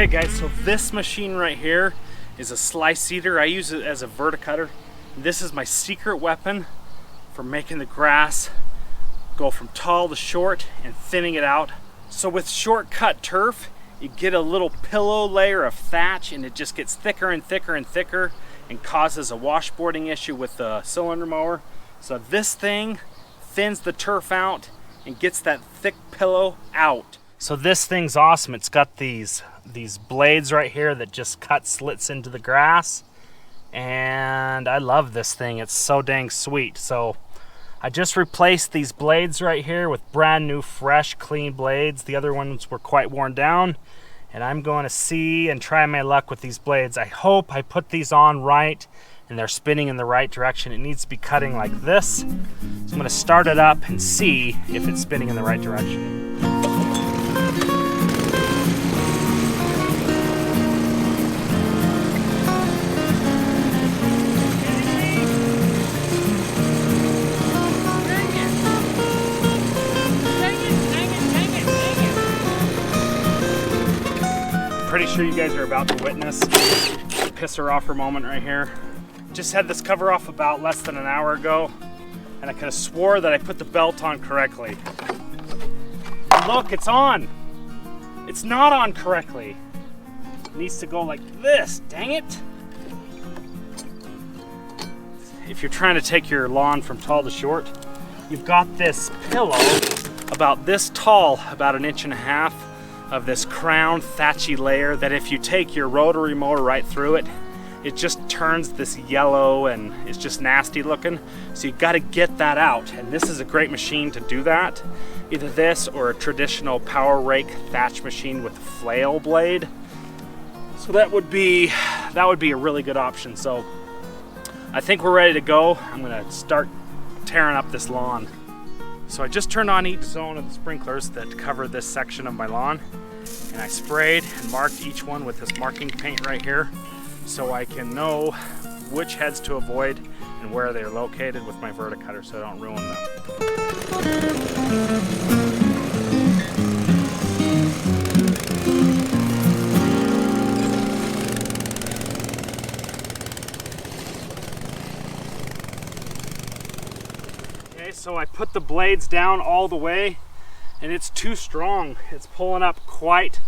guys, so this machine right here is a slice seeder. I use it as a verticutter. This is my secret weapon for making the grass go from tall to short and thinning it out. So with short cut turf, you get a little pillow layer of thatch and it just gets thicker and thicker and thicker and causes a washboarding issue with the cylinder mower. So this thing thins the turf out and gets that thick pillow out. So this thing's awesome. It's got these blades right here that just cut slits into the grass, and I love this thing. It's so dang sweet. So I just replaced these blades right here with brand new, fresh, clean blades. The other ones were quite worn down, and I'm going to see and try my luck with these blades. I hope I put these on right and they're spinning in the right direction. It needs to be cutting like this. So I'm going to start it up and see if it's spinning in the right direction. Pretty sure you guys are about to witness a piss her off her moment right here. Just had this cover off about less than an hour ago, and I could have swore that I put the belt on correctly. And look, it's on. It's not on correctly. It needs to go like this, dang it. If you're trying to take your lawn from tall to short, you've got this pillow about this tall, about 1.5 inches of this crown thatchy layer that if you take your rotary mower right through it, it just turns this yellow and it's just nasty looking. So you got to get that out, and this is a great machine to do that. Either this or a traditional power rake thatch machine with a flail blade. So that would be a really good option. So I think we're ready to go. I'm gonna start tearing up this lawn. So I just turned on each zone of the sprinklers that cover this section of my lawn, and I sprayed and marked each one with this marking paint right here so I can know which heads to avoid and where they're located with my verticutter so I don't ruin them. So I put the blades down all the way, and it's too strong. It's pulling up quite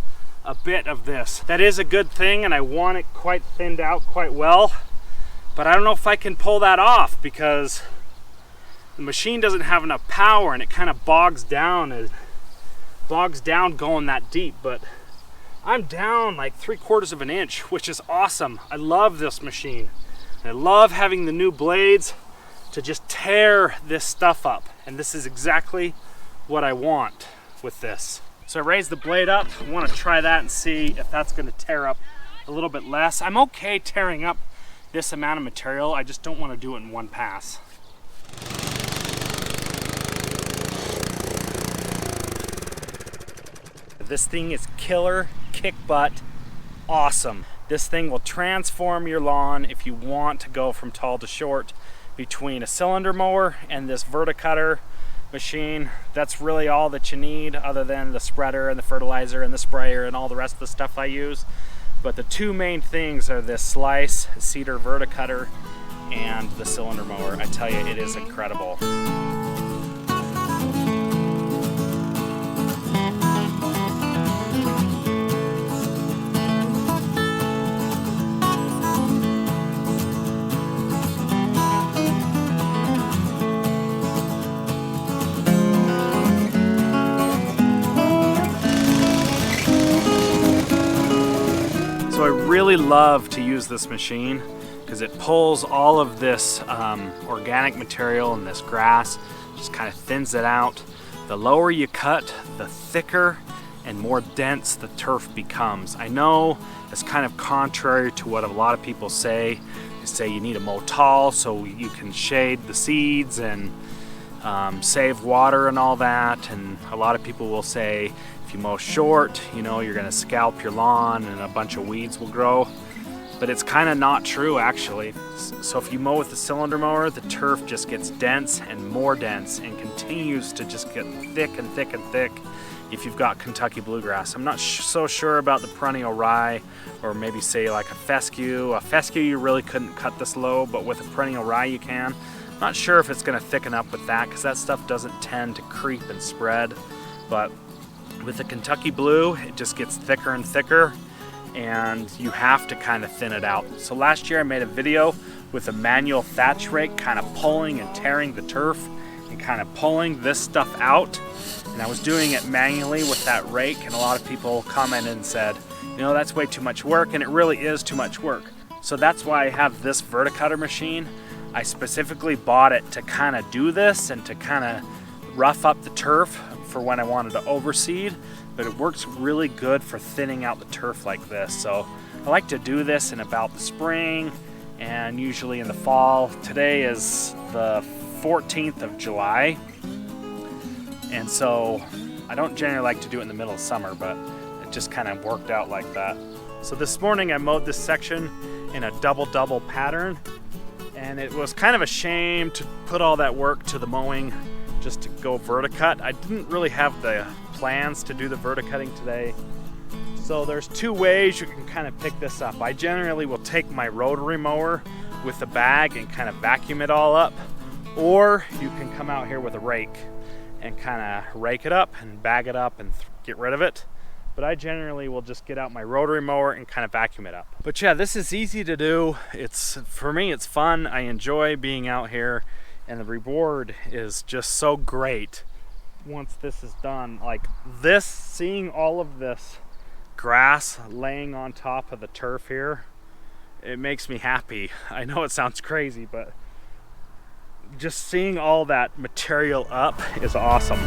a bit of this. That is a good thing, and I want it quite thinned out quite well, but I don't know if I can pull that off because the machine doesn't have enough power and it kind of bogs down going that deep. But I'm down like 3/4 of an inch, which is awesome. I love this machine. I love having the new blades to just tear this stuff up, and this is exactly what I want with this. So I raised the blade up. I want to try that and see if that's going to tear up a little bit less. I'm okay tearing up this amount of material, I just don't want to do it in one pass. This thing is killer, kick butt, awesome. This thing will transform your lawn if you want to go from tall to short. Between a cylinder mower and this verticutter machine, that's really all that you need, other than the spreader and the fertilizer and the sprayer and all the rest of the stuff I use. But the two main things are this slice SEEDER verticutter and the cylinder mower. I tell you, it is incredible. So I really love to use this machine because it pulls all of this organic material and this grass, just kind of thins it out. The lower you cut, the thicker and more dense the turf becomes. I know it's kind of contrary to what a lot of people say. They say you need to mow tall so you can shade the seeds and save water and all that, and a lot of people will say if you mow short, you know, you're gonna scalp your lawn and a bunch of weeds will grow. But it's kind of not true, actually. So if you mow with the cylinder mower, the turf just gets dense and more dense and continues to just get thick and thick and thick. if you've got Kentucky bluegrass. I'm not so sure about the perennial rye, or maybe say like a fescue. A fescue you really couldn't cut this low, but with a perennial rye you can. Not sure if it's gonna thicken up with that, because that stuff doesn't tend to creep and spread. But with the Kentucky blue, it just gets thicker and thicker, and you have to kind of thin it out. So last year I made a video with a manual thatch rake, kind of pulling and tearing the turf and kind of pulling this stuff out. And I was doing it manually with that rake, and a lot of people commented and said, you know, that's way too much work, and it really is too much work. So that's why I have this verticutter machine. I specifically bought it to kind of do this and to kind of rough up the turf for when I wanted to overseed, but it works really good for thinning out the turf like this. So I like to do this in about the spring and usually in the fall. Today is the 14th of July, and so I don't generally like to do it in the middle of summer, but it just kind of worked out like that. So this morning I mowed this section in a double-double pattern, and it was kind of a shame to put all that work to the mowing just to go verticut. I didn't really have the plans to do the verticutting today. So there's two ways you can kind of pick this up. I generally will take my rotary mower with a bag and kind of vacuum it all up, or you can come out here with a rake and kind of rake it up and bag it up and get rid of it. But I generally will just get out my rotary mower and kind of vacuum it up. But yeah, this is easy to do. For me, it's fun. I enjoy being out here, and the reward is just so great once this is done. Like this, seeing all of this grass laying on top of the turf here, it makes me happy. I know it sounds crazy, but just seeing all that material up is awesome.